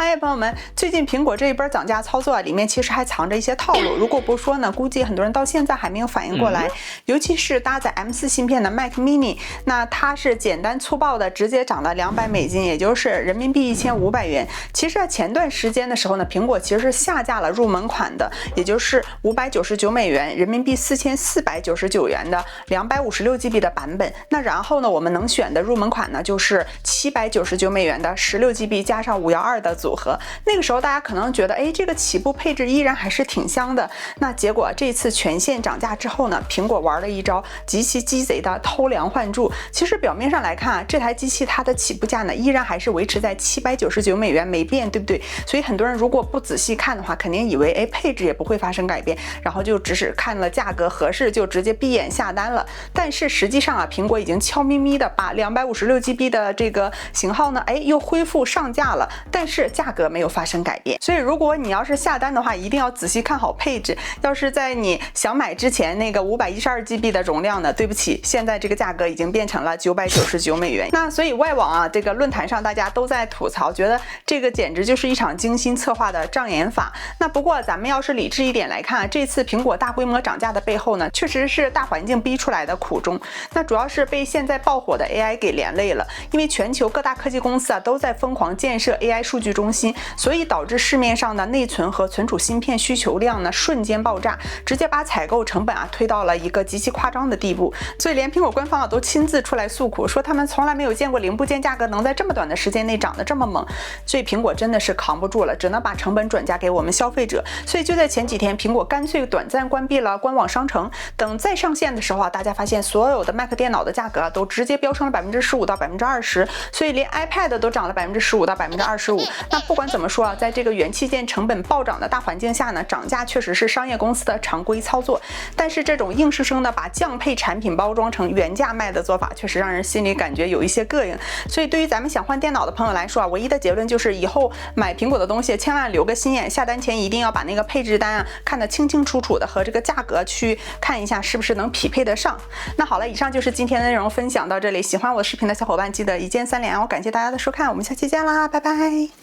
嗨，朋友们，最近蘋果這一波漲價操作裡面其實還藏着一些套路。如果不說呢，估計很多人到現在還沒有反應過來。尤其是搭載 M4 芯片的 Mac Mini， 那它是簡單粗暴的直接漲了$200，也就是人民幣1500元。其實，在前段時間的時候呢，蘋果其實是下架了入門款的，也就是$599，人民幣4499元的256GB 的版本。那然後呢，我們能選的入门款呢，就是$799的16GB 加上512的組合。那個時候大家可能覺得，哎，這個起步配置依然還是挺香的。那結果這次全線漲價之後呢，蘋果玩了一招極其雞賊的偷梁換柱。其實表面上來看啊，這台機器它的起步價呢，依然還是維持在$799沒變，對不對？所以很多人如果不仔細看的話，肯定以為，哎，配置也不會發生改變，然後就只是看了價格合適就直接閉眼下單了。但是實際上啊，蘋果已經悄咪咪的把256GB 的這個型號呢，哎，又恢復上架了，但是價格沒有發生改變。所以如果你要是下單的話，一定要仔細看好配置。要是在你想買之前那個512GB 的容量呢，對不起，現在這個價格已經變成了$999。那所以外網啊，這個論壇上大家都在吐槽，覺得這個簡直就是一場精心策劃的障眼法。那不過咱們要是理智一點來看，這次蘋果大規模漲價的背後呢，確實是大環境逼出來的苦衷。那主要是被現在爆火的 AI 給連累了，因為全球各大科技公司啊都在瘋狂建設 AI 數據中心，所以導致市面上的內存和存儲芯片需求量呢瞬間爆炸，直接把採購成本啊推到了一個極其誇張的地步。所以連蘋果官方啊都親自出來訴苦，說他們從來沒有見過零部件價格能在這麼短的時間內漲得這麼猛。所以蘋果真的是扛不住了，只能把成本轉嫁給我們消費者。所以就在前幾天，蘋果乾脆短暫關閉了官網商城，等再上線的時候啊，大家發現所有的 Mac 電腦的價格都直接飆升了15%到20%，所以連 iPad 都漲了15%到25%。那不管怎麼說啊，在這個元器件成本暴漲的大環境下呢，漲價確實是商業公司的常規操作。但是這種硬生生的把降配產品包裝成原價賣的做法，確實讓人心裡感覺有一些膈應。所以對於咱們想換電腦的朋友來說啊，唯一的結論就是以後買蘋果的東西千萬留個心眼，下單前一定要把那個配置單啊看得清清楚楚的，和這個價格去看一下是不是能匹配得上。那好了，以上就是今天的內容，分享到這裡。喜歡我視頻的小夥伴記得一鍵3連哦！感謝大家的收看，我們下期見啦，拜拜。